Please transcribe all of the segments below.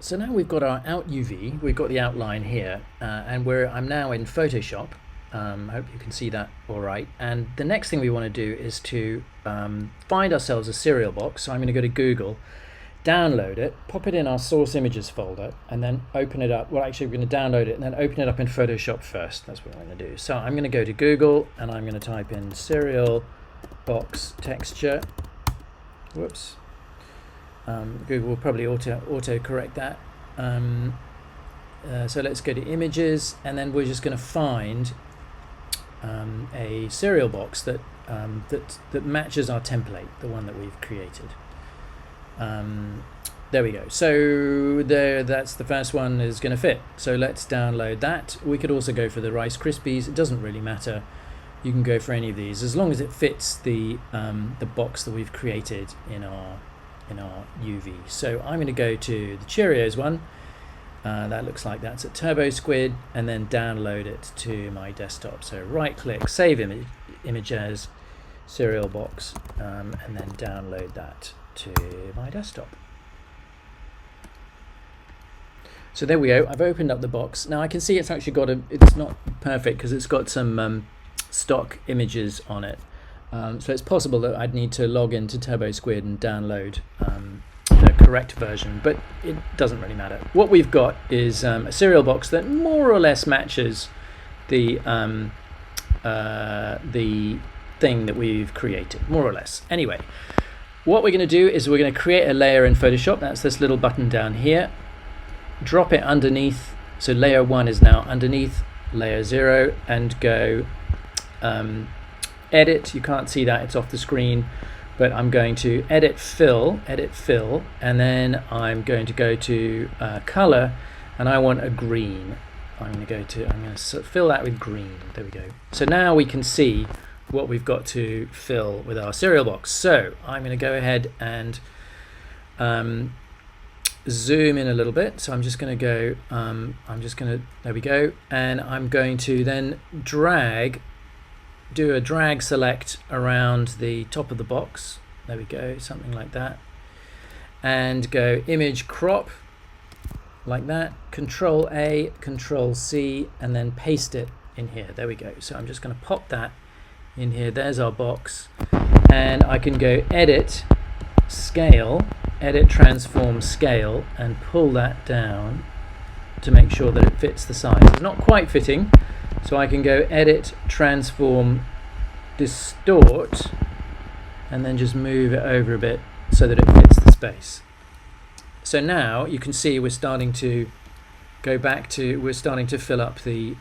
So now we've got our out UV, we've got the outline here, and I'm now in Photoshop. Hope you can see that all right. And the next thing we want to do is to find ourselves a serial box. So I'm going to go to Google, download it, pop it in our source images folder, and then open it up. Well, actually, we're going to download it and then open it up in Photoshop first. That's what I'm going to do. So I'm going to go to Google and I'm going to type in serial box texture. Whoops. Google will probably auto correct that. So let's go to images, and then we're just going to find a serial box that matches our template, the one that we've created. There we go. So that's the first one is going to fit. So let's download that. We could also go for the Rice Krispies. It doesn't really matter. You can go for any of these as long as it fits the box that we've created in our UV. So I'm going to go to the Cheerios one. That looks like that's at Turbo Squid, and then download it to my desktop. So right click, save image as serial box, and then download that to my desktop. So there we go. I've opened up the box. Now I can see it's actually got it's not perfect because it's got some stock images on it. So it's possible that I'd need to log into Turbo Squid and download the correct version, but it doesn't really matter. What we've got is a serial box that more or less matches the thing that we've created, more or less. Anyway, what we're going to do is we're going to create a layer in Photoshop. That's this little button down here. Drop it underneath. So layer 1 is now underneath layer 0, and go edit. You can't see that, it's off the screen, but I'm going to edit fill, and then I'm going to go to color, and I want a green. I'm going to fill that with green. There we go. So now we can see what we've got to fill with our serial box. So I'm going to go ahead and zoom in a little bit. So I'm just going to go, there we go, and I'm going to then do a drag select around the top of the box. There we go, something like that, and go image crop like that, Control A, Control C, and then paste it in here. There we go. So I'm just going to pop that in here. There's our box, and I can go edit scale, edit transform scale, and pull that down to make sure that it fits the size. It's not quite fitting, so I can go edit transform distort, and then just move it over a bit so that it fits the space. So now you can see we're starting to fill up the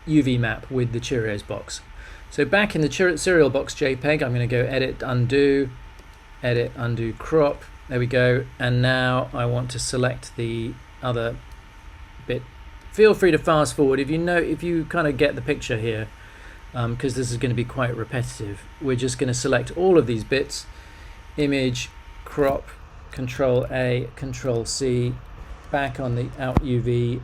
UV map with the Cheerios box. So back in the serial box JPEG, I'm going to go edit undo crop. There we go. And now I want to select the other bit. Feel free to fast forward if you kind of get the picture here, because this is going to be quite repetitive. We're just going to select all of these bits, image, crop, Control A, Control C, back on the out UV,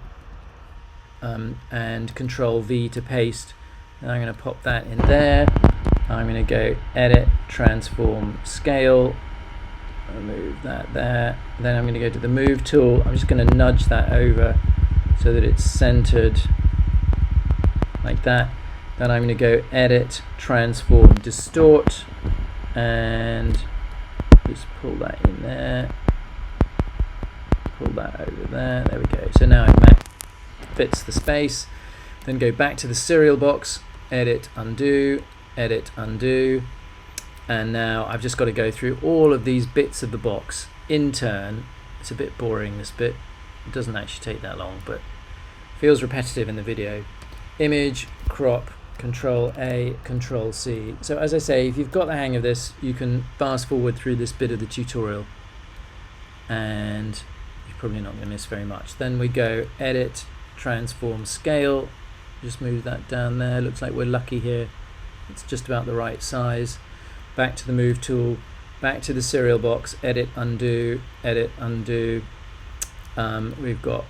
and Control V to paste. And I'm going to pop that in there. I'm going to go edit, transform, scale, move that there. Then I'm going to go to the move tool. I'm just going to nudge that over so that it's centered like that. Then I'm going to go edit, transform, distort, and just pull that in there, pull that over there. There we go. So now it fits the space. Then go back to the serial box, edit, undo, and now I've just got to go through all of these bits of the box in turn. It's a bit boring, this bit. It doesn't actually take that long, but feels repetitive in the video. Image, crop, Control A, Control C. So as I say, if you've got the hang of this, you can fast forward through this bit of the tutorial, and you're probably not going to miss very much. Then we go edit, transform, scale. Just move that down there. Looks like we're lucky here. It's just about the right size. Back to the move tool, back to the serial box, edit, undo. We've got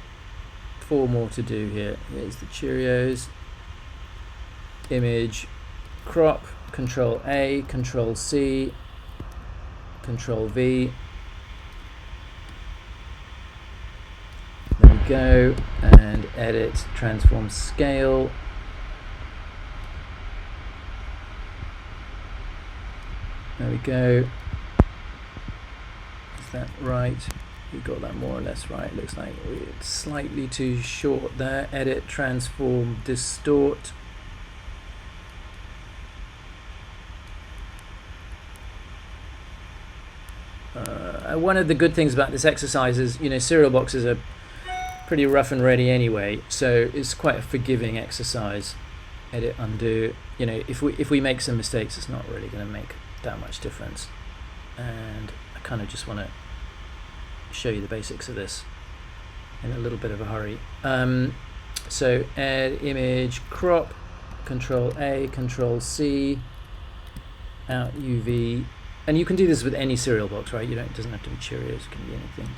4 more to do here. Here's the Cheerios. Image, crop, Control A, Control C, Control V, go, and edit, transform scale. There we go. Is that right? We got that more or less right. Looks like it's slightly too short there. Edit, transform, distort. One of the good things about this exercise is, you know, serial boxes are pretty rough and ready anyway, so it's quite a forgiving exercise. Edit, undo. You know, if we make some mistakes, it's not really going to make that much difference. And I kind of just want to show you the basics of this in a little bit of a hurry. So add image, crop, Control A, Control C, out UV. And you can do this with any serial box, right? It doesn't have to be Cheerios, it can be anything.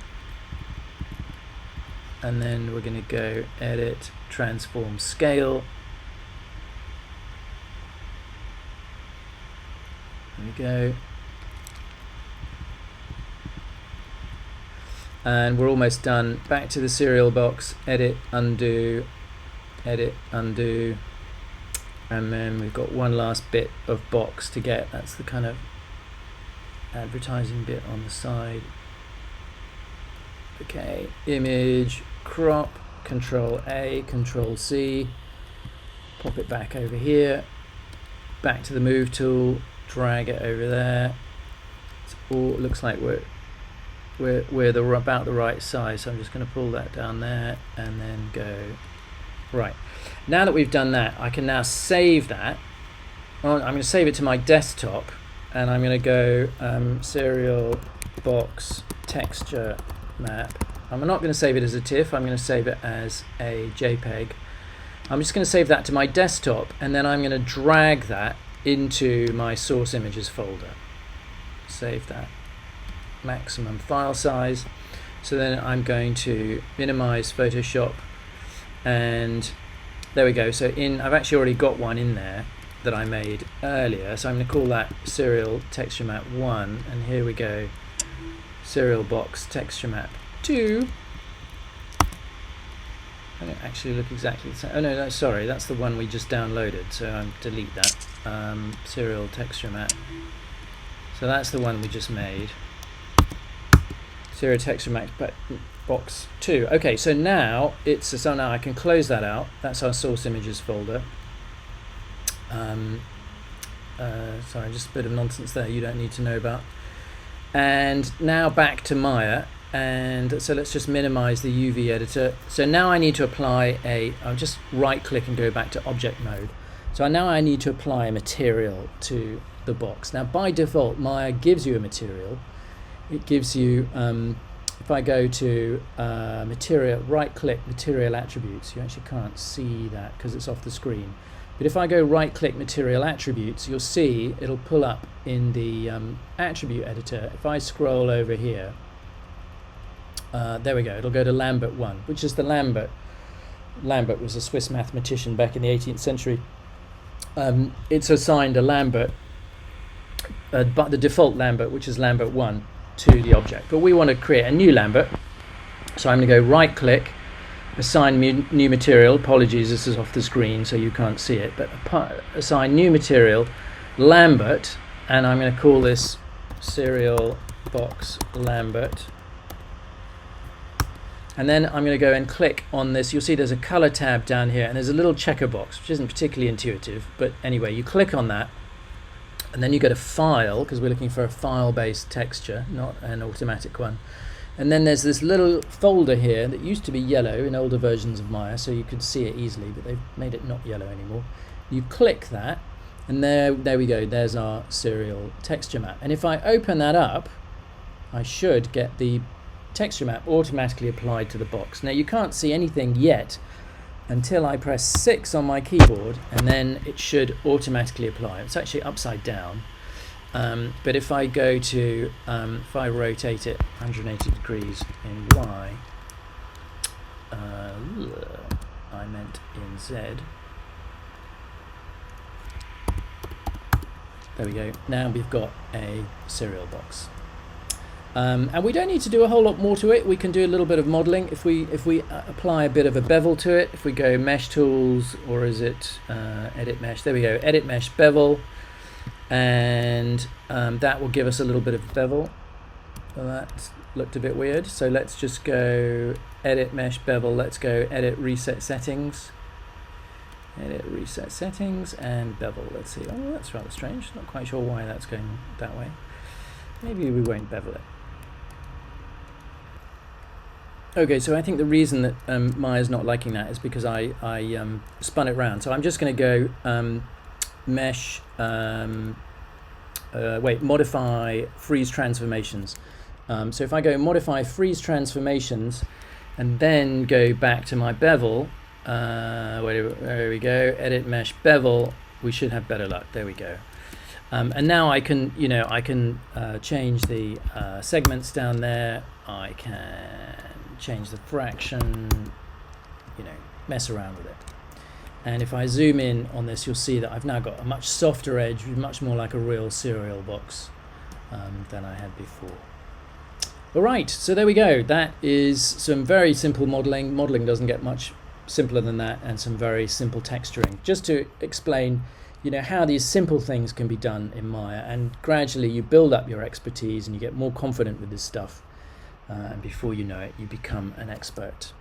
And then we're going to go edit, transform scale. There we go. And we're almost done. Back to the serial box, edit, undo, and then we've got one last bit of box to get. That's the kind of advertising bit on the side. Okay, image, crop, Control A, Control C, pop it back over here, back to the move tool, drag it over there. It's all, it looks like we're about the right size, so I'm just going to pull that down there and then go right. Now that we've done that, I can now save that. Well, I'm going to save it to my desktop, and I'm going to go serial box texture map. I'm not going to save it as a TIFF, I'm going to save it as a JPEG. I'm just going to save that to my desktop, and then I'm going to drag that into my source images folder. Save that. Maximum file size. So then I'm going to minimize Photoshop, and there we go. So I've actually already got one in there that I made earlier, so I'm going to call that serial texture map 1, and here we go, serial box texture map 2. I don't actually look exactly the same. Oh no, sorry, that's the one we just downloaded, so I'll delete that. Serial texture map, so that's the one we just made. Serial texture map box 2. Okay, so now now I can close that out. That's our source images folder. Sorry, just a bit of nonsense there you don't need to know about. And now back to Maya, and so let's just minimize the UV editor. So now I need to apply I'll just right click and go back to object mode. So now I need to apply a material to the box. Now by default Maya gives you a material. It gives you, if I go to material, right click material attributes, you actually can't see that because it's off the screen. But if I go right click material attributes, you'll see it'll pull up in the attribute editor. If I scroll over here, there we go, it'll go to Lambert 1, which is the Lambert. Lambert was a Swiss mathematician back in the 18th century. It's assigned a Lambert, but the default Lambert, which is Lambert 1, to the object. But we want to create a new Lambert, so I'm going to go right click, assign new material. Apologies, this is off the screen so you can't see it, but assign new material, Lambert, and I'm going to call this serial box Lambert. And then I'm going to go and click on this. You'll see there's a color tab down here, and there's a little checker box, which isn't particularly intuitive, but anyway, you click on that, and then you go to File, because we're looking for a file-based texture, not an automatic one. And then there's this little folder here that used to be yellow in older versions of Maya, so you could see it easily, but they've made it not yellow anymore. You click that, and there we go, there's our serial texture map. And if I open that up, I should get the texture map automatically applied to the box. Now you can't see anything yet until I press 6 on my keyboard, and then it should automatically apply. It's actually upside down. But if I go to, if I rotate it 180 degrees in Y, I meant in Z. There we go. Now we've got a serial box. And we don't need to do a whole lot more to it. We can do a little bit of modeling. If we apply a bit of a bevel to it, if we go mesh tools, or is it edit mesh? There we go, edit mesh bevel, and that will give us a little bit of bevel. Well, that looked a bit weird, so let's just go edit mesh bevel. Let's go edit reset settings. Edit reset settings and bevel. Let's see. Oh, that's rather strange. Not quite sure why that's going that way. Maybe we won't bevel it. Okay, so I think the reason that Maya's not liking that is because I spun it round. So I'm just going to go mesh, modify freeze transformations. So if I go modify freeze transformations and then go back to my bevel, there we go, edit mesh bevel, we should have better luck. There we go. And now I can, change the segments down there. I can change the fraction, mess around with it. And if I zoom in on this, you'll see that I've now got a much softer edge, much more like a real cereal box than I had before. All right, so there we go. That is some very simple modeling. Modeling doesn't get much simpler than that, and some very simple texturing, just to explain how these simple things can be done in Maya, and gradually you build up your expertise and you get more confident with this stuff, and before you know it, you become an expert.